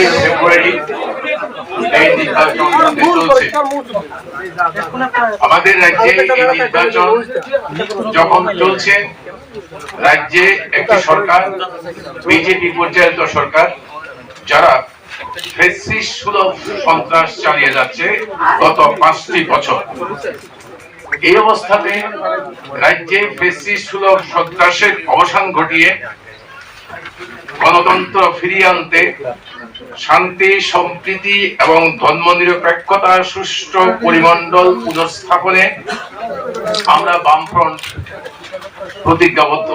8ই ফেব্রুয়ারি এই নির্বাচন চলছে। আমাদের রাজ্যে এই নির্বাচন যখন চলছে, রাজ্যে একটি সরকার, বিজেপি পরিচালিত সরকার, যারা ফ্যাসিস্ট সুলভ সন্ত্রাস চালিয়ে যাচ্ছে গত 5টি বছর। এই অবস্থাতে রাজ্যে ফ্যাসিস্ট সুলভ সন্ত্রাসের অবসান ঘটিয়ে গণতন্ত্র ফিরিয়ে আনতে, শান্তি, সম্প্রীতি এবং ধর্মনিরপেক্ষতা সুষ্ঠু পরিমণ্ডল পুনঃস্থাপনে আমরা বামফ্রন্ট প্রতিজ্ঞাবদ্ধ।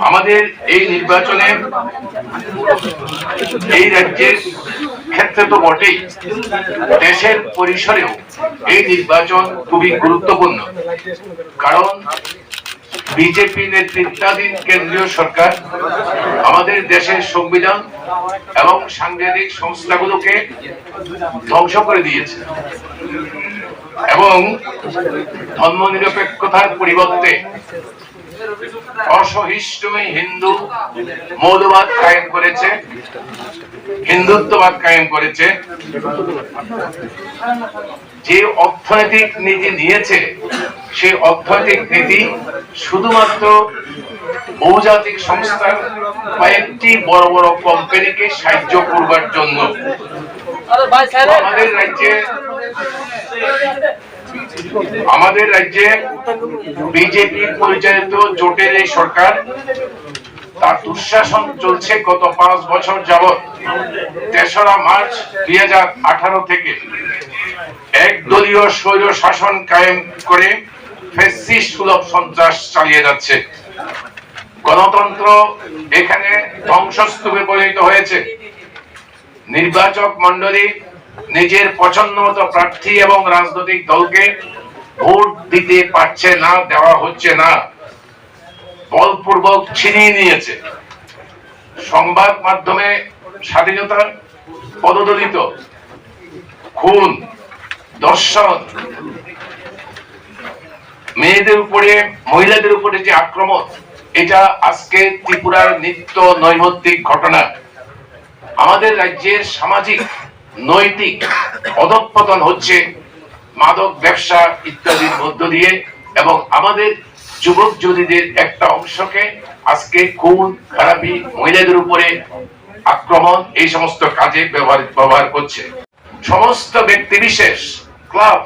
আমাদের এই নির্বাচনে এই রাজ্যের ক্ষেত্রে তো বটেই, দেশের পরিসরেও এই নির্বাচন খুবই গুরুত্বপূর্ণ। কারণ বিজেপি নেতৃত্বাধীন কেন্দ্রীয় সরকার আমাদের দেশের সংবিধান এবং সাংবিধানিক সংস্থাগুলোকে ধ্বংস করে দিয়েছে এবং ধর্মনিরপেক্ষতার পরিবর্তে অসহিষ্ণুমী হিন্দু মৌলবাদ কায়েম করেছে, হিন্দুত্ববাদ কায়েম করেছে। যে অর্থনৈতিক নীতি নিয়েছে, সেই অর্থনৈতিক নীতি শুধুমাত্র বহুজাতিক সংস্থার কয়েকটি বড় বড় কোম্পানিকে সাহায্য করবার জন্য। আমাদের রাজ্যে বিজেপি পরিচালিত জোটের এই সরকার, তার দুঃশাসন চলছে গত 5 বছর যাবৎ। 3রা মার্চ 2018 থেকে একদলীয় স্বৈর শাসন কায়েম করে ফ্যাসিস্ট সুলভ সন্ত্রাস চালিয়ে যাচ্ছে। গণতন্ত্র এখানে ধ্বংসস্তূপে পরিণত হয়েছে। নির্বাচক মন্ডলী নিজের পছন্দ মতো প্রার্থী এবং রাজনৈতিক দলকে ভোট দিতে পারছে না, দেওয়া হচ্ছে না, বলপূর্বক ছিনিয়ে নিয়েছে। সংবাদ মাধ্যমে স্বাধীনতা পদদলিত, খুন, ধর্ষণ, মেয়েদের উপরে, মহিলাদের উপরে যে আক্রমণ, এটা আজকে ত্রিপুরার নিত্য নৈমিত্তিক ঘটনা। আমাদের রাজ্যের সামাজিক নৈতিক অধঃপতন হচ্ছে মাদক ব্যবসা ইত্যাদির মধ্য দিয়ে, এবং আমাদের যুবক যুবতীদের একটা অংশকে আজকে খুন, খারাপি, মহিলাদের উপরে আক্রমণ, এই সমস্ত কাজে ব্যবহার করছে। সমস্ত ব্যক্তি বিশেষ, ক্লাব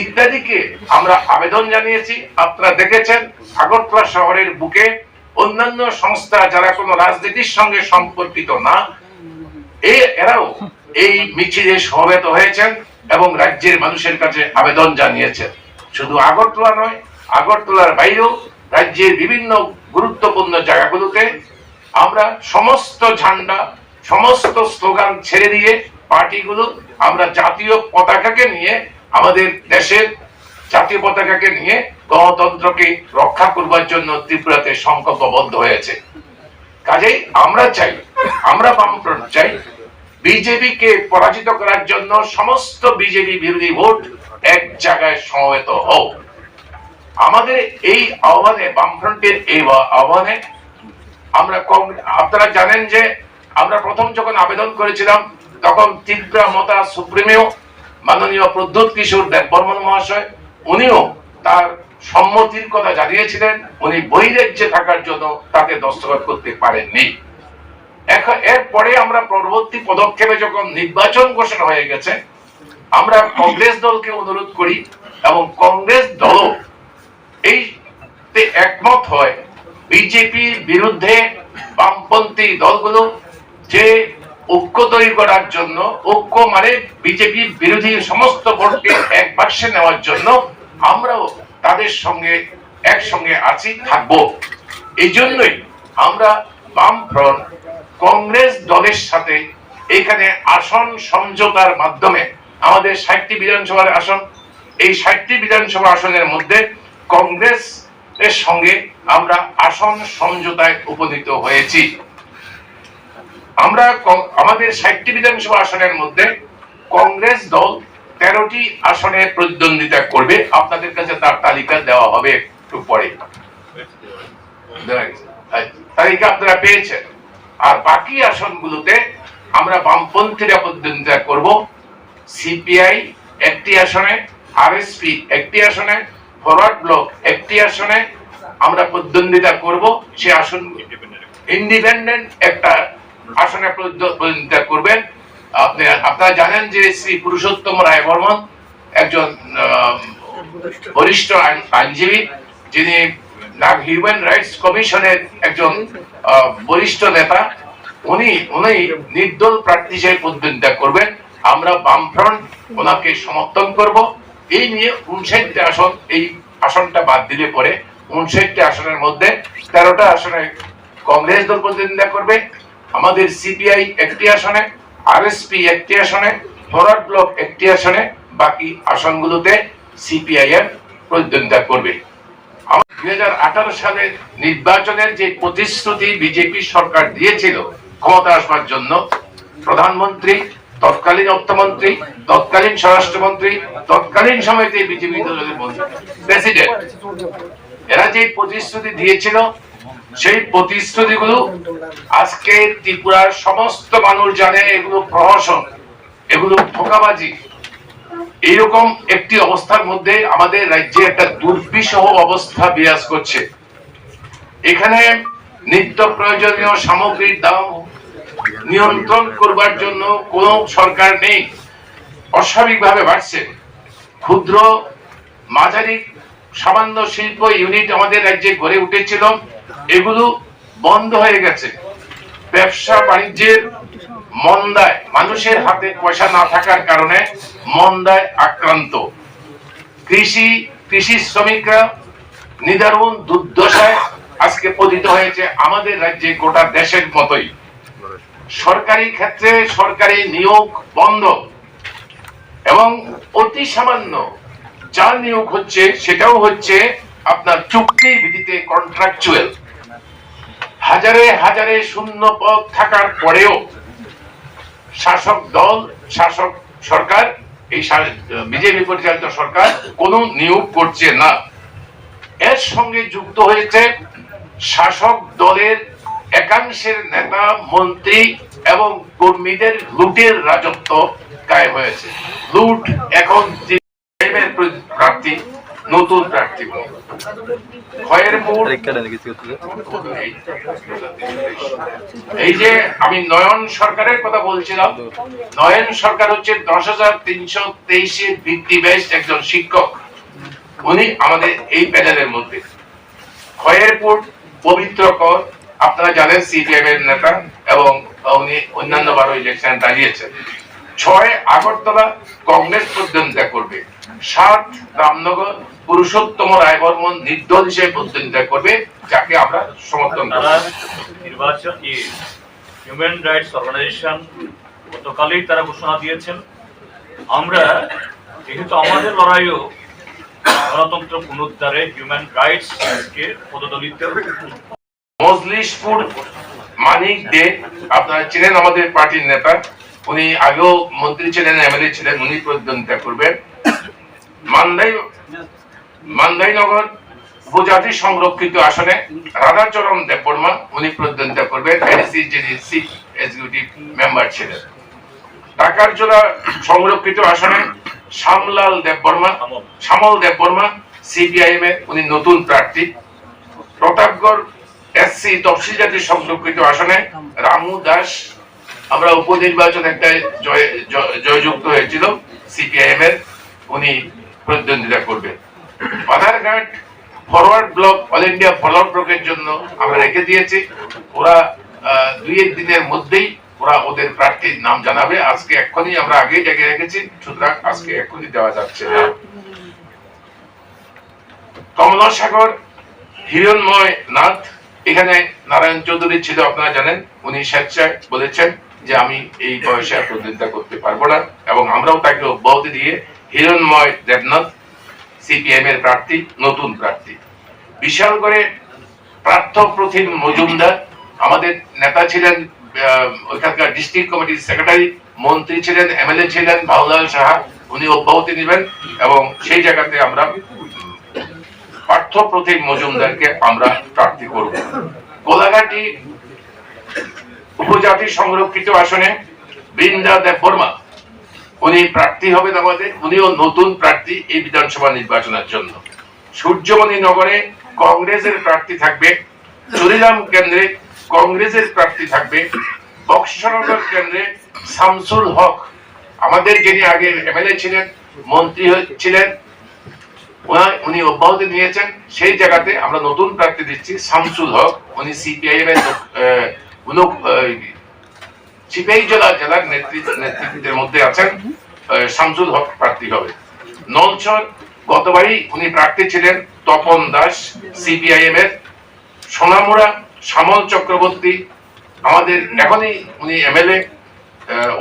ইত্যাদিকে আমরা আবেদন জানিয়েছি। আপনারা দেখেছেন আগরতলা শহরের বুকে অন্যান্য সংস্থা যারা কোনো রাজনীতির সঙ্গে সম্পর্কিত না, এরাও এই মিছিলে সমবেত হয়েছেন এবং রাজ্যের মানুষের কাছে আবেদন জানিয়েছেন। শুধু আগরতলা নয়, আগরতলার বাইরেও রাজ্যের বিভিন্ন গুরুত্বপূর্ণ জায়গাগুলোতে আমরা সমস্ত ঝান্ডা, সমস্ত স্লোগান ছেড়ে দিয়ে পার্টিগুলো আমরা জাতীয় পতাকাকে নিয়ে, আমাদের দেশের জাতীয় পতাকাকে নিয়ে গণতন্ত্রকে রক্ষা করবার জন্য ত্রিপুরাতে সংকল্পবদ্ধ হয়েছে। কাজেই আমরা চাই, আমরা বামফ্রন্ট চাই, বিজেপিকে পরাজিত করার জন্য সমস্ত বিজেপি বিরোধী ভোট এক জায়গায় সমবেত হোক। আমাদের এই আহ্বানে, বামফ্রন্টের এই আহ্বানে আমরা, আপনারা জানেন যে আমরা প্রথম যখন আবেদন করেছিলাম তখন ত্রিপুরা মতা সুপ্রিমেও মাননীয় প্রদ্যুৎ কিশোর দেববর্মন মহাশয়, উনিও তার সম্মতির কথা জানিয়েছিলেন। উনি বহিরাজ্যে থাকার জন্য তাতে দস্তখত করতে পারেননি। এরপরে আমরা পরবর্তী পদক্ষেপে যখন নির্বাচন ঘোষণা হয়ে গেছে, আমরা কংগ্রেস দলকে অনুরোধ করি এবং কংগ্রেস দল এইতে একমত হয় বিজেপির বিরুদ্ধে বামপন্থী দলগুলো যে ঐক্য তৈরি করার জন্য, ঐক্য মানে বিজেপি বিরোধী সমস্ত ভোটকে এক বাক্সে নেওয়ার জন্য আমরাও তাদের সঙ্গে একসঙ্গে আছি, থাকবো। এই জন্যই আমরা বামফ্রন্ট কংগ্রেস দলের সাথে এখানে আসন সমঝোতার মাধ্যমে, আমাদের 60টি বিধানসভার আসন, এই 60টি বিধানসভা আসনের মধ্যে কংগ্রেস এর সঙ্গে আমরা আসন সমঝোতায় উপনীত হয়েছি। আমরা আমাদের 60টি বিধানসভা আসনের মধ্যে কংগ্রেস দল 13টি আসনে প্রতিদ্বন্দ্বিতা করবে। আপনাদের কাছে তার তালিকা দেওয়া হবে একটু পরে, তালিকা আপনারা পেয়েছেন। আর বাকি আসনগুলোতে আমরা বামপন্থীরা প্রতিদ্বন্দ্বিতা করব। সিপিআই একটি আসনে, আরএসপি একটি আসনে, ফরওয়ার্ড ব্লক একটি আসনে আমরা প্রতিদ্বন্দ্বিতা করব। সে আসন ইন্ডিপেন্ডেন্ট একটা আসনে প্রতিদ্বন্দ্বিতা করবেন। আপনারা জানেন যে শ্রী পুরুষোত্তম রায় বর্মন একজন বরিষ্ঠ আইনজীবী, যিনি হিউম্যান রাইটস কমিশনের একজন বরিষ্ঠ নেতা। উনি নির্দল প্রার্থী হিসেবে প্রতিদ্বন্দ্বিতা করবেন। আমরা বামফ্রন্ট ওনাকে সমর্থন করব। এই নিয়ে 59টা আসন, এই আসনটা বাদ দিলে পরে 59টা আসনের মধ্যে 13টা আসনে কংগ্রেস দল প্রতিদ্বন্দ্বিতা করবে। আমাদের সিপিআই একটি আসনে, আরএসপি একটি আসনে, ফরওয়ার্ড ব্লক একটি আসনে, বাকি আসনগুলোতে সিপিআইএম প্রতিদ্বন্দ্বিতা করবে। 2018 সালের নির্বাচনের যে প্রতিশ্রুতি বিজেপি সরকার দিয়েছিল ক্ষমতা আসবার জন্য, প্রধানমন্ত্রী, তৎকালীন অর্থমন্ত্রী, তৎকালীন স্বরাষ্ট্রমন্ত্রী, তৎকালীন সময়তে বিজেপি দলের প্রেসিডেন্ট, এরা যে প্রতিশ্রুতি দিয়েছিল সেই প্রতিশ্রুতিগুলো আজকে ত্রিপুরার সমস্ত মানুষ জানে এগুলো প্রহসন, এগুলো ধোঁকাবাজি। এইরকম একটি অবস্থার মধ্যে আমাদের রাজ্যে একটা দুর্বিষহ অবস্থা বিরাজ করছে। এখানে নিত্য প্রয়োজনীয় সামগ্রীর দাম নিয়ন্ত্রণ করবার জন্য কোন সরকার নেই, অস্বাভাবিকভাবে বাড়ছে। ক্ষুদ্র মাঝারি সামান্য শিল্প ইউনিট আমাদের রাজ্যে গড়ে উঠেছিল, এগুলো বন্ধ হয়ে গেছে। ব্যবসা বাণিজ্যের মন্দায়, মানুষের হাতে পয়সা না থাকার কারণে মন্দায় আক্রান্ত। কৃষি শ্রমিকরা নিদারুণ দুর্দশায় আজকে পতিত হয়েছে আমাদের রাজ্যে, গোটা দেশের মতোই। সরকারি ক্ষেত্রে সরকারি নিয়োগ বন্ধ, এবং অতি সামান্য যা নিয়োগ হচ্ছে সেটাও হচ্ছে আপনার চুক্তির ভিত্তিতে, কন্ট্রাকচুয়াল। হাজারে হাজারে শূন্য পদ থাকার পরেও শাসক দল, শাসক সরকার, এই বিজেপি পরিচালিত সরকার কোনো নিয়োগ করছে না। এর সঙ্গে যুক্ত হয়েছে শাসক দলের একাংশের নেতা, মন্ত্রী এবং কর্মীদের লুটের রাজত্ব কায়েম হয়েছে। লুট এখন প্রার্থী, নতুন প্রার্থী এই যে আমি নয়ন সরকারের কথা বলছিলাম, নয়ন সরকার হচ্ছে 10,323 বৃত্তি বেস্ট একজন শিক্ষক। উনি আমাদের এই প্যানেলের মধ্যে। খয়েরপুর পবিত্র কর, আপনারা জানেন সিপিআইএম এর নেতা, এবং উনি অন্যান্য বারো ইলেকশন দাঁড়িয়েছেন। 6 আগরতলা কংগ্রেস প্রতিদ্বন্দ্বিতা করবে। 7 রামনগর পুরুষোত্তম রায় বর্মন নির্দল হিসেবে প্রতিদ্বন্দ্বিতা করবে, যাকে আমরা সমর্থন করব। নির্বাচন হিউম্যান রাইটস অর্গানাইজেশন গতকালই তারা ঘোষণা দিয়েছেন, আমরা যেহেতু আমাদের লড়াইও গণতন্ত্র পুনরুদ্ধারে হিউম্যান রাইটস কে পদদলিত। মজলিশপুর মানিক দে, আপনারা চিনেন আমাদের পার্টির নেতা, উনি আগেও মন্ত্রী ছিলেন, এমএলএ ছিলেন, উনি প্রতিদ্বন্দ্বিতা করবেন। মান্দাইনগর উপজাতি সংরক্ষিত আসনে রাধাচরণ দেববর্মা, উনি প্রতিদ্বন্দ্বিতা করবেন, এডিসি যিনি চিফ এক্সিকিউটিভ মেম্বার ছিলেন। টাকারজোড়া সংরক্ষিত আসনে শ্যামল দেববর্মা সিপিআইএম এর, উনি নতুন প্রার্থী। প্রতাপগড় এসসি তফসিল জাতি সংরক্ষিত আসনে রামু দাস, আমরা উপনির্বাচন একটা জয়যুক্ত হয়েছিল সিপিআইএম এর, উনি প্রতিদ্বন্দ্বিতা করবে। Badharghat forward block, all India forward ব্লকের জন্য আমরা রেখে দিয়েছি। ওরা 2-1 দিনের মধ্যেই ওরা ওদের প্রার্থীর নাম জানাবে। আজকে এক্ষুনি আমরা আগেই ডেকে রেখেছি, সুতরাং আজকে এক্ষুনি দেওয়া যাচ্ছে না। কমলাসাগর হিরণময় নাথ, এখানে নারায়ণ চৌধুরী ছিল, আপনারা জানেন, উনি স্বেচ্ছায় বলেছেন যে আমি এই বয়সে প্রতিদ্বন্দ্বিতা করতে পারবো না, এবং আমরাও তাকে অব্যাহতি দিয়ে হিরণময় দেবনাথ সিপিএম এর প্রার্থী, নতুন প্রার্থী। বিশালগড়ে প্রার্থ প্রতিম মজুমদার আমাদের নেতা ছিলেন, ওইখানকার ডিস্ট্রিক্ট কমিটির সেক্রেটারি, মন্ত্রী ছিলেন, এমএলএ ছিলেন, ভাউলাল সাহা, উনি অব্যাহতি নেবেন, এবং সেই জায়গাতে আমরা পার্থ প্রতিম মজুমদারকে আমরা প্রার্থী করব। গোলাঘাটি উপজাতি সংরক্ষিত আসনে বৃন্দা দেববর্মা উনি প্রার্থী হবেন আমাদের, উনিও নতুন প্রার্থী এই বিধানসভা নির্বাচনের জন্য। সূর্যমণি নগরে কংগ্রেসের প্রার্থী থাকবে, চুরিরাম কেন্দ্রে কংগ্রেসের প্রার্থী থাকবে, বক্সনগর কেন্দ্রে শামসুল হক আমাদের যিনি আগে এমএলএ ছিলেন, মন্ত্রী ছিলেন, উনি অব্যাহতি নিয়েছেন, সেই জায়গাতে আমরা নতুন প্রার্থী দিচ্ছি শামসুল হক। উনি সিপিআইএম এর সিপিআই জেলার নেতৃত্বের মধ্যে আছেন। শামসুল হক প্রার্থী হবে। নলছর গতবারই উনি প্রার্থী ছিলেন তপন দাস সিপিআইএম এর। সোনামুড়া শ্যামল চক্রবর্তী আমাদের এখনই উনি এমএলএ,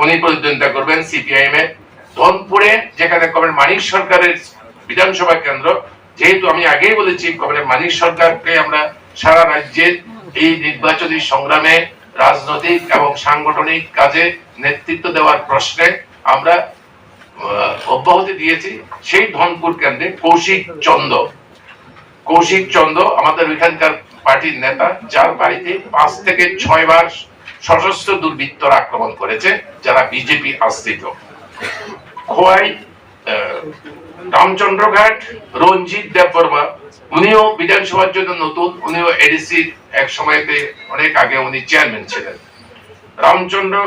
উনি প্রতিদ্বন্দ্বিতা করবেন সিপিআইএম এর। ধনপুরে যেখানে কমরেড মানিক সরকারের বিধানসভা কেন্দ্র, যেহেতু আমি আগেই বলেছি কমরেড মানিক সরকারকে আমরা সারা রাজ্যের এই নির্বাচনী সংগ্রামে রাজনৈতিক এবং সাংগঠনিক কাজে নেতৃত্ব দেওয়ার প্রশ্নে আমরা অব্যাহতি দিয়েছি। সেই ধনপুর কেন্দ্রে কৌশিক চন্দ্র আমাদের ওইখানকার পার্টির নেতা, যার বাড়িতে 5 থেকে 6 বার সশস্ত্র দুর্বৃত্তরা আক্রমণ করেছে যারা বিজেপি আশ্রিত। খোয়াই রামচন্দ্রঘাট রঞ্জিত দেববর্মা উনিও বিধানসভার জন্য নতুন, উনিও এডিসি এক সময়তে অনেক আগে উনি চেয়ারম্যান ছিলেন। রামচন্দ্র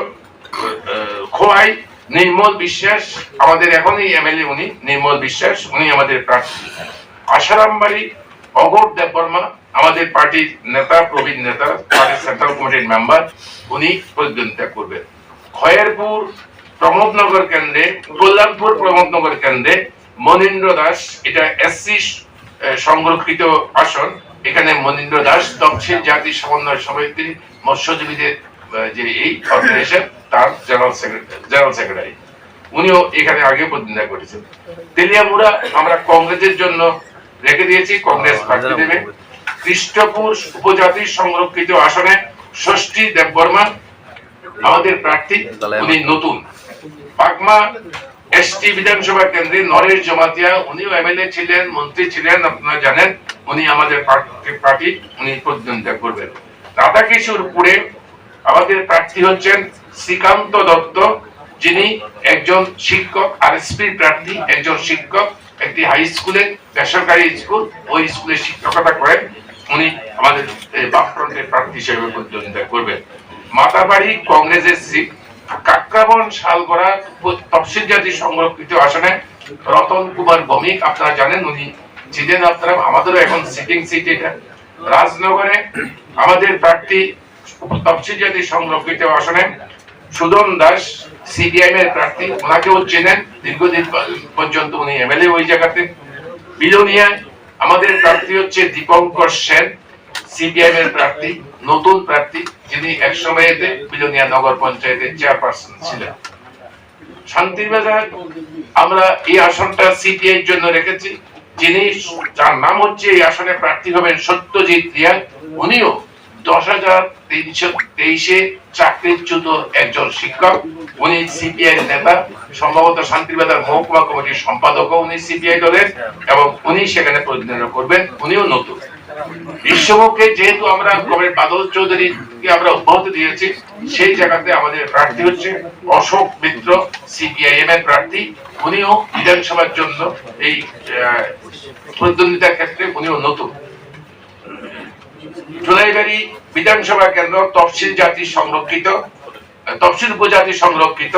খোয়াই নির্মল বিশ্বাস আমাদের এখনই এমএলএ, উনি নির্মল বিশ্বাস উনি আমাদের প্রার্থী। আশারামবাড়ি অঘোর দেববর্মা আমাদের পার্টির নেতা, প্রবীণ নেতা, পার্টির সেন্ট্রাল কমিটির মেম্বার, উনি প্রতিদ্বন্দ্বিতা করবেন। খয়েরপুর প্রমোদনগর কেন্দ্রে, কল্যাণপুর প্রমোদনগর কেন্দ্রে মনীন্দ্র দাস, এটা এসসি সংরক্ষিত আসন, এখানে মনীন্দ্র দাস তফসিল জাতি সমন্বয় সমিতি মৎস্যজীবীদের যে এই অর্গানাইজেশন তার জেনারেল সেক্রেটারি, উনিও এখানে আগে প্রতিদ্বন্দ্বিতা করেছেন। তেলিয়ামুড়া আমরা কংগ্রেসের জন্য রেখে দিয়েছি, কংগ্রেস প্রার্থী দেবে। কৃষ্ণপুর উপজাতি সংরক্ষিত আসনে ষষ্ঠী দেববর্মা আমাদের প্রার্থী, উনি নতুন। পাকমা এসটি বিধানসভা কেন্দ্রে নরেশ জমাতিয়া উনিও এমএলএ ছিলেন, মন্ত্রী ছিলেন, আপনারা জানেন, উনি আমাদের পার্টি উনি প্রতিদ্বন্দ্বিতা করবেন। রাধাকিশোরপুরে আমাদের প্রার্থী হচ্ছেন শ্রীকান্ত দত্ত, যিনি একজন শিক্ষক, আরএসপির প্রার্থী, একজন শিক্ষক, একটি হাই স্কুলে, বেসরকারি স্কুল, ওই স্কুলে শিক্ষকতা করেন, উনি আমাদের বামফ্রন্টের প্রার্থী হিসেবে প্রতিদ্বন্দ্বিতা করবেন। মাতাবাড়ি কংগ্রেসের সিট। কাকরাবন শালগড়া তফসিল জাতি সংরক্ষিত আসনে রতন কুমার ভৌমিক আপনারা জানেন, উনি ছিলেন, আপনারা আমাদেরও এখন সিটিং সিট এটা। রাজনগরে আমাদের প্রার্থী তফসিল জাতি সংরক্ষিত আসনে সুদন দাস সিপিআইএম এর প্রার্থী, ওনাকেও চেনেন, দীর্ঘদিন পর্যন্ত উনি এমএলএ ওই জায়গাতে। বিলোনিয়া আমাদের প্রার্থী হচ্ছে দীপঙ্কর সেন সিপিআইএম এর প্রার্থী, নতুন প্রার্থী, যিনি এক সময়েতে বিলোনিয়া নগর পঞ্চায়েতের চেয়ারপারসন ছিলেন। শান্তিবাজার আমরা এই আসনটা সিপিআই এর জন্য রেখেছি, যিনি যার নাম হচ্ছে এই আসনে প্রার্থী হবেন সত্যজিৎ রিয়া, উনিও 10,323 চাকরিচ্যুত একজন শিক্ষক, উনি সিপিআই এর নেতা, সম্ভবত শান্তিবাজার মহকুমা কমিটির সম্পাদক উনি সিপিআই দলের, এবং উনি সেখানে প্রতিনিধিত্ব করবেন, উনিও নতুন। বিশ্বমুখে যেহেতু আমরা কমরেড বাদল চৌধুরীকে আমরা অব্যাহতি দিয়েছি, সেই জায়গাতে আমাদের প্রার্থী হচ্ছে অশোক মিত্র সিপিআইএম এর প্রার্থী, উনিও বিধানসভার জন্য এই প্রতিদ্বন্দ্বিতার ক্ষেত্রে উনিও নতুন। জুলাইবাড়ি বিধানসভা কেন্দ্র তফসিল জাতি সংরক্ষিত, তফসিল উপজাতি সংরক্ষিত,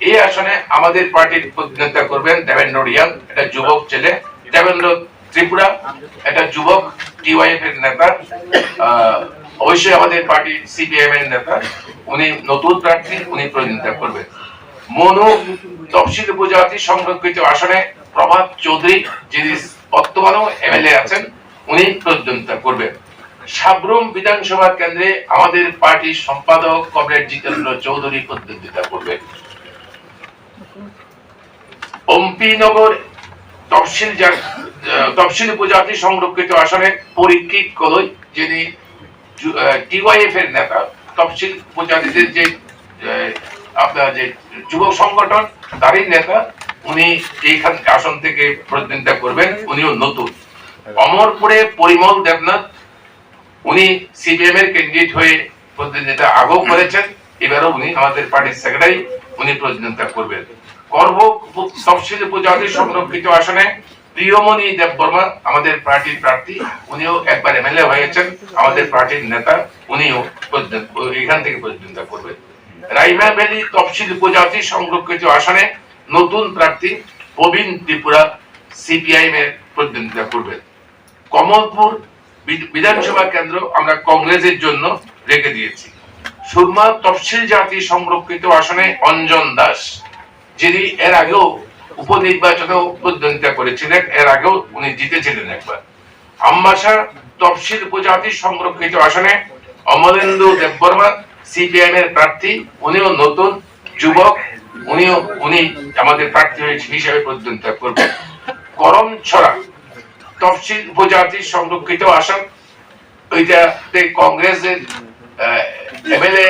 এই আসনে আমাদের পার্টির প্রতিদ্বন্দ্বিতা করবেন দেবেন্দ্র রিয়াং, এটা যুবক ছেলে। দেবেন্দ্র ত্রিপুরা, এটা যুবক টিওয়াইএফ এর নেতা, অবশ্যই আমাদের পার্টি সিপিআইএম এর নেতা, উনি নতুন প্রার্থী, উনি প্রতিদ্বন্দ্বিতা করবেন। মনু তফসিল উপজাতি সংরক্ষিত আসনে প্রভাত চৌধুরী, যিনি বর্তমানেও এমএলএ আছেন, উনি প্রতিদ্বন্দ্বিতা করবেন। সাবরুম বিধানসভা কেন্দ্রে আমাদের পার্টির সম্পাদক কমরেড জিতেন্দ্র চৌধুরী প্রতিদ্বন্দ্বিতা করবেন। অম্পিনগর তফসিল উপজাতি সংরক্ষিত আসনে পরীক্ষিত কলই, যিনি টিওয়াইএফ এর নেতা, তফসিল উপজাতিদের যে আপনার যে যুবক সংগঠন তারই নেতা, উনি এইখান আসন থেকে প্রতিদ্বন্দ্বিতা করবেন, উনিও নতুন। অমরপুরে পরিমল দেবনাথ, উনি সিপিএম এর ক্যান্ডিডেট হয়ে প্রতিদ্বন্দ্বিতা আগেও করেছেন, এবারও উনি আমাদের পার্টির সেক্রেটারি, উনি প্রতিদ্বন্দ্বিতা করবেন। করব তফসিলি উপজাতি সংরক্ষিত আসনে প্রিয়মণি দেববর্মা আমাদের পার্টির প্রার্থী, উনিও একবার এমএলএ হয়েছেন, আমাদের পার্টির নেতা, উনিও এখান থেকে প্রতিদ্বন্দ্বিতা করবেন। রাইমা ভ্যালি তফসিল উপজাতি সংরক্ষিত আসনে নতুন প্রার্থী প্রবীণ ত্রিপুরা সিপিআইএম এর প্রতিদ্বন্দ্বিতা করবেন। কমলপুর বিধানসভা কেন্দ্র আমরা কংগ্রেসের জন্য রেখে দিয়েছি। সুরমা তফসিল জাতি সংরক্ষিত আসনে অঞ্জন দাস, যিনি এর আগেও উপনির্বাচনেও প্রতিদ্বন্দ্বিতা করেছিলেন, এর আগেও উনি জিতেছিলেন একবার। আমবাসা তফসিল উপজাতি সংরক্ষিত আসনে অমলেন্দু দেববর্মা সিপিআইএম এর প্রার্থী, উনিও নতুন যুবক, উনি আমাদের প্রার্থী হিসেবে প্রতিদ্বন্দ্বিতা করবেন। করমছড়া তফসিল উপজাতি সংরক্ষিত আসন, ওইটাতে কংগ্রেসের এমএলএ,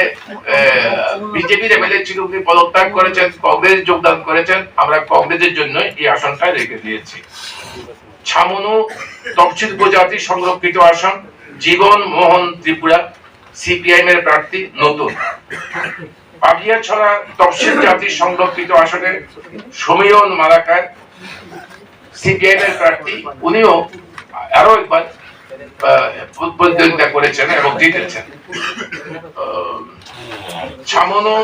বিজেপির এমএলএ ছিল, উনি পদত্যাগ করেছেন, কংগ্রেস যোগদান করেছেন, আমরা কংগ্রেসের জন্য এই আসনটা রেখে দিয়েছি। ছামনু তফসিল উপজাতি সংরক্ষিত আসন জীবন মোহন ত্রিপুরা সিপিআইএম এর প্রার্থী, নতুন। পাগিয়াছড়া তফসিল জাতি সংরক্ষিত আসনে সমীরণ মালাকার সিপিআইএম এর প্রার্থী, উনিও আরো একবার প্রতিদ্বন্দ্বিতা করেছেন এবং জিতেছেন। ছামনু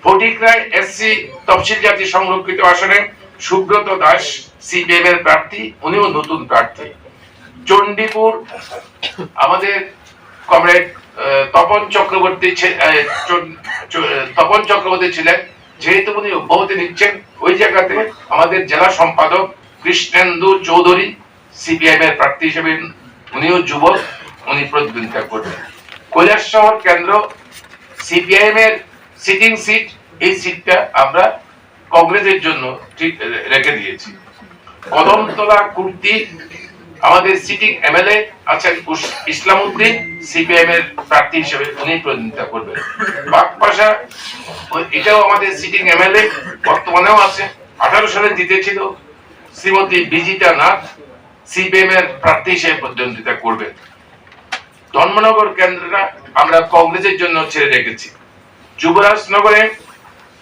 ফটিকরায় এসসি তফসিল জাতি সংরক্ষিত আসনে সুব্রত দাস সিপিএম এর প্রার্থী, উনিও নতুন প্রার্থী। চণ্ডীপুর আমাদের কমরেড তপন চক্রবর্তী ছিলেন, যেহেতু উনি অব্যাহতি নিচ্ছেন, ওই জায়গাতে আমাদের জেলা সম্পাদক কৃষ্ণেন্দু চৌধুরী সিপিআইএম এর প্রার্থী হিসেবে, উনিও যুবক, উনি প্রতিদ্বন্দ্বিতা করবেন। কৈলাসহর কেন্দ্র সিপিআইএম এর সিটিং সিট, এই সিটটা আমরা কংগ্রেসের জন্য ঠিক রেখে দিয়েছি। কদমতলা কুর্তি আমাদের সিটিং এমএলএ আছেন ইসলামউদ্দিন, সিপিআইএম এর প্রার্থী হিসেবে উনি প্রতিদ্বন্দ্বিতা করবেন। বাগপাশা, এটাও আমাদের সিটিং এমএলএ, বর্তমানেও আছে, 18 সালে জিতেছিল, শ্রীমতী বিজিতা নাথ সিপিএম এর প্রার্থী হিসেবে প্রতিদ্বন্দ্বিতা করবেন। ধর্মনগর কেন্দ্রটা আমরা কংগ্রেসের জন্য ছেড়ে রেখেছি। যুবরাজনগরে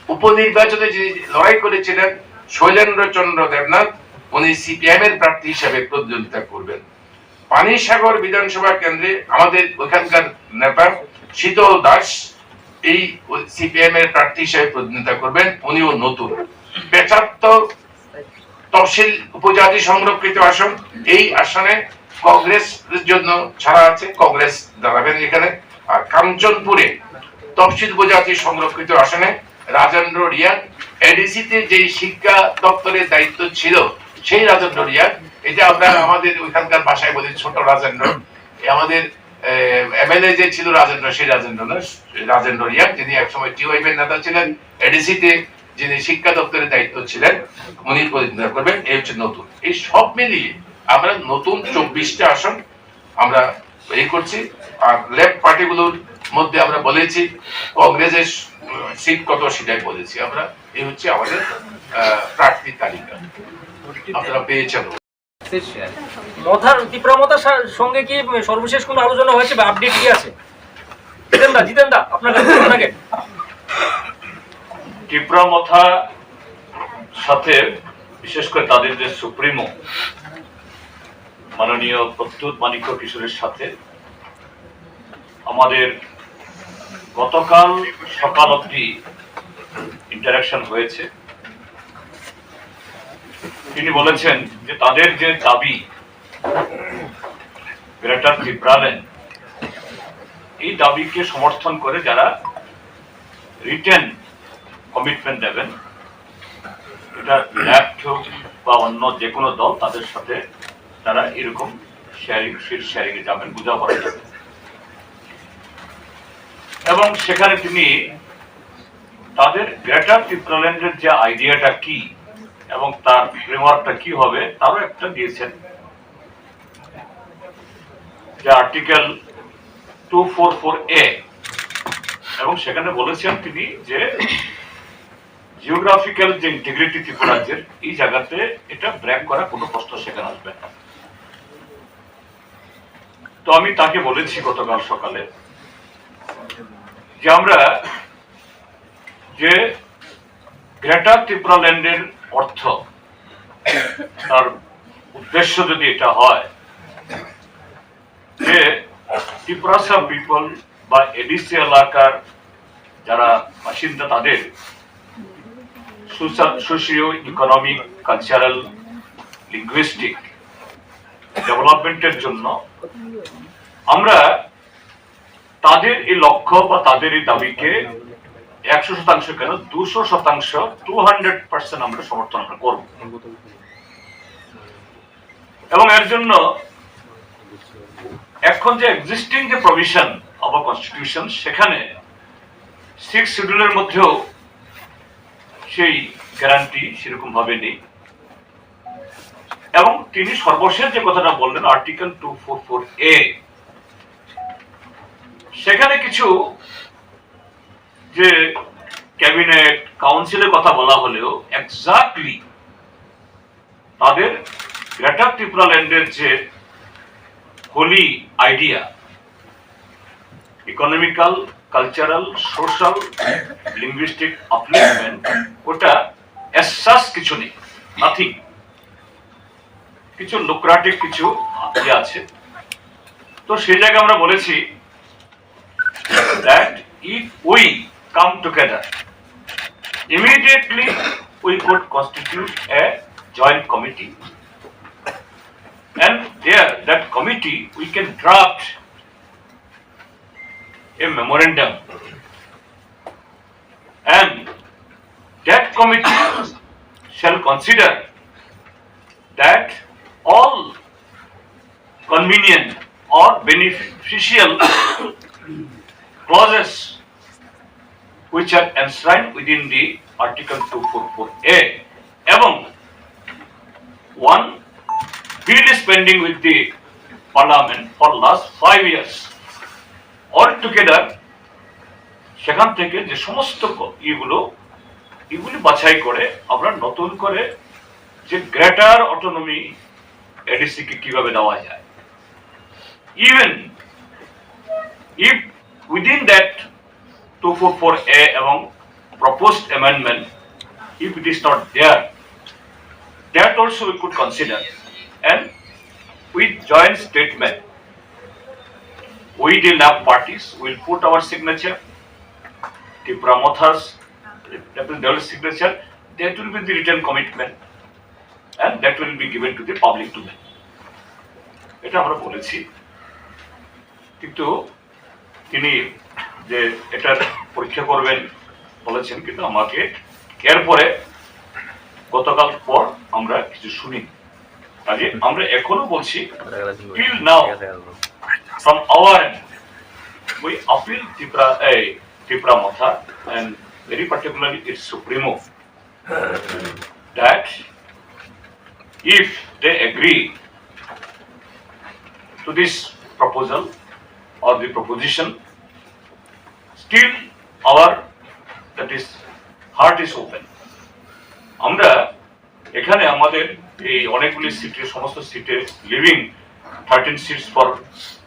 উপনির্বাচনে যিনি লড়াই করেছিলেন শৈলেন্দ্র চন্দ্র দেবনাথ, উনি সিপিআইএম এর প্রার্থী হিসেবে প্রতিদ্বন্দ্বিতা করবেন। পানিসাগর বিধানসভা কেন্দ্রে আমাদের ওখানকার নেতা শীতল দাস এই সিপিআইএম এর প্রার্থী হিসেবে প্রতিদ্বন্দ্বিতা করবেন, উনিও নতুন। ৭৫ তফসিল উপজাতি সংরক্ষিত আসন, এই আসনে কংগ্রেস জন্য ছাড়া আছে, কংগ্রেস দাঁড়াবেন এখানে। আর কাঞ্চনপুরে তফসিল উপজাতি সংরক্ষিত আসনে রাজেন্দ্র রিয়াং, এডিসিতে যে শিক্ষা দপ্তরের দায়িত্ব ছিল সেই রাজেন্দ্র রিয়াং, এটা আমরা আমাদের ওইখানকার ভাষায় বলি ছোট রাজেন্দ্র, আমাদের এমএলএ যে ছিল রাজেন্দ্র, সেই রাজেন্দ্র রিয়াং, যিনি একসময় টিওআইএম এর নেতা ছিলেন, এডিসিতে যিনি শিক্ষা দপ্তরের দায়িত্ব ছিলেন, উনি প্রতিদ্বন্দ্বিতা করবেন। এই হচ্ছে নতুন। এই সব মিলিয়ে আমরা নতুন 24টা আসন আমরা এই করছি। আর লেফট পার্টিগুলোর মধ্যে আমরা বলেছি কংগ্রেসের সিট কত সেটাই বলেছি আমরা। এই হচ্ছে আমাদের প্রার্থী তালিকা, আপনারা পেয়েছেন। তীব্রমতার সঙ্গে কি সর্বশেষ কোনো আলোচনা হয়েছে বা আপডেট কি আছে? জিতেন দা আপনাকে তীব্রমথা সাথে বিশেষ করে তাদের যে সুপ্রিমো মাননীয় প্রত্যুত মানিক্য কিশোরের সাথে আমাদের গতকাল সকাল অবধি ইন্টারাকশন হয়েছে। তিনি বলেছেন যে তাদের যে দাবি গ্রেটার ত্রিপুরাল্যান্ড, এই দাবিকে সমর্থন করে যারা রিটেন কমিটমেন্ট দেবেন, এটা লেফট হোক বা অন্য যে কোনো দল, তাদের সাথে তারা এরকম সিট শেয়ারিং এ যাবেন, বোঝাপড়া যাবেন। এবং সেখানে তিনি তাদের গ্রেটার ত্রিপুরাল্যান্ডের যে আইডিয়াটা কি এবং তার ফ্রেমওয়ার্কটা কি হবে তারও একটা দিয়েছেন, যে আর্টিকেল 244A, এবং সেখানে বলেছেন তিনি যে জিওগ্রাফিক্যাল যে ইন্টিগ্রিটি ত্রিপুরা রাজ্যের, এই জায়গাতে এটা ব্রেক করা কোনো প্রশ্ন সেখানে আসবে না। তো আমি তাকে বলেছি গতকাল সকালে যে আমরা যে গ্রেটার ত্রিপুরা ল্যান্ডের অর্থ তার উদ্দেশ্য যদি এটা হয় যে ত্রিপুরা পিপল বা এডিসি এলাকার যারা বাসিন্দা তাদের সোশিও ইকোনমিক কালচারাল লিঙ্গুইস্টিক ডেভেলপমেন্টের জন্য আমরা তাদের এই লক্ষ্য বা তাদের এই দাবিকে 100% কেন 200%, 200% আমরা সমর্থন করব। এবং এর জন্য এখন যে এক্সিস্টিং যে প্রভিশন অব কনস্টিটিউশন সেখানে 6 শিডিউলের মধ্যেও সেই গ্যারান্টি সেরকম ভাবে নেই। এবং তিনি সর্বশেষ যে কথাটা বললেন আর্টিকেল 244A, সেখানে কিছু যে ক্যাবিনেট কাউন্সিলের কথা বলা হলেও এক্স্যাক্টলি তাদের গ্রেটার ত্রিপুরা ল্যান্ডের যে holy idea economical, cultural, social, linguistic upliftment ওটা এসাস কিছু নেই, নাথিং। কিছু লুক্রাটিভ কিছু আছে। তো সেই জায়গায় আমরা বলেছি that if we come together immediately we could constitute a joint committee, and there that committee we can draft a memorandum, and that committee shall consider that all convenient or beneficial clauses which are enshrined within the Article 244A, এবং one bill is pending with the Parliament for last 5 years. All together সেখান থেকে যে সমস্ত এগুলি বাছাই করে আমরা নতুন করে যে গ্রেটার অটোনমি এডিসি কে কিভাবে দেওয়া যায়, even if within that 244A এবং proposed amendment, if it is not there, that also we could consider, and with joint statement we the lab parties will put our signature, the promoters their signature, that will be the written commitment, and that will be given to the public domain. এটা আমরা বলেছি, কিন্তু তিনি যে এটার পরীক্ষা করবেন বলেছেন, কিন্তু আমাকে এরপরে গতকাল পর আমরা কিছু শুনি। কাজে আমরা এখনো বলছি till now from our end we appeal Tripura Motha and very particularly its Supremo that if they agree to this proposal or the proposition, still our that is heart is open. আমরা এখানে আমাদের এই অনেকগুলি সিটে, সমস্ত সিটে living 13 seats for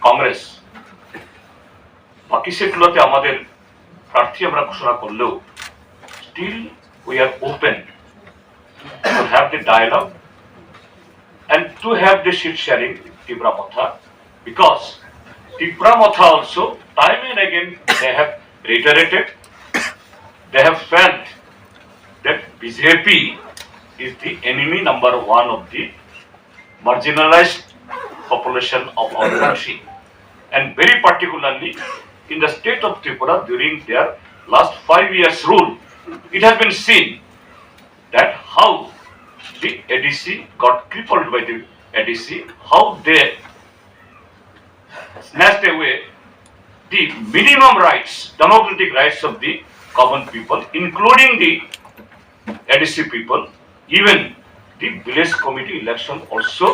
Congress, বাকি সিটগুলোতে আমাদের প্রার্থী আমরা ঘোষণা করলেও still we are open to have the dialogue and to have the seat sharing with Tripura Motha, because Tripura Motha also time and again they have reiterated, they have felt that BJP is the enemy number 1 of the marginalized population of our country, and very particularly in the state of Tripura during their last 5 years rule, it has been seen that how the ADC got crippled by the ADC, how they snatched away the minimum rights, democratic rights of the common people, including the ADC people. Even the village committee election also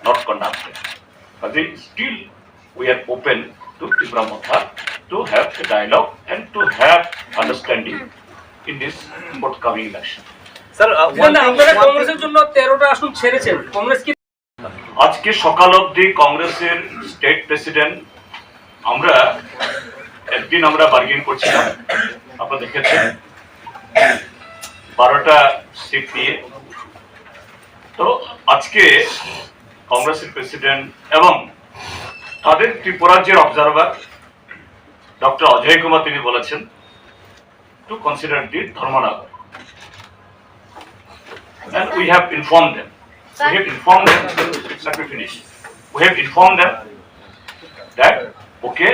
not conducted. But still we are open to Tripura Motha to have a dialogue and to have understanding in this forthcoming election. Sir, আপনারা কংগ্রেসের জন্য 13টা আসন ছেড়েছেন, কংগ্রেস কি আজকে সকাল অবধি কংগ্রেসের স্টেট প্রেসিডেন্ট আমরা একদিন আমরা বার্গেন করছিলাম, আপনারা দেখেছেন 12টা সিট নিয়ে। তো আজকে কংগ্রেসের প্রেসিডেন্ট এবং তাদের ত্রিপুরার যে অবজারভার ডক্টর অজয় কুমার তিনি বলেছেন two consider the Dharmanagar, and we have informed them. We have informed them. Let me finish. We have informed them that okay,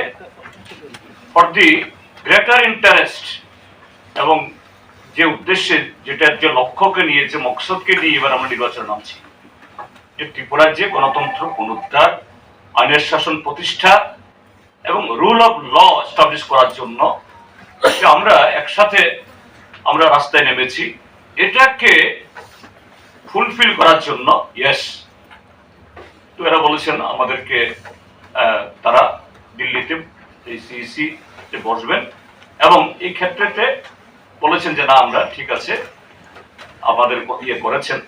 for the greater interest এবং যে উদ্দেশ্যে যেটা যে লক্ষ্যকে নিয়ে যে মকসদকে নিয়ে এবার আমরা নির্বাচন নামছি, যে ত্রিপুরার যে গণতন্ত্র পুনরুদ্ধার, আইনের শাসন প্রতিষ্ঠা এবং রুল অফ ল এস্টাবলিশ করার জন্য আমরা একসাথে আমরা রাস্তায় নেমেছি। এটাকে ফুলফিল করার জন্য ইয়েস, তো এরা বলেছেন আমাদেরকে তারা দিল্লিতে সিইসি বসবেন এবং এই ক্ষেত্রেতে বলেছেন যে না আমরা ঠিক আছে আমাদের ইয়ে করেছেন,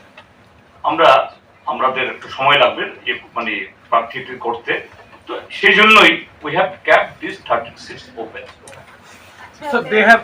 আমাদের একটু সময় লাগবে মানে প্রার্থী করতে, তো সেই জন্যই we have kept these 36 open. So they have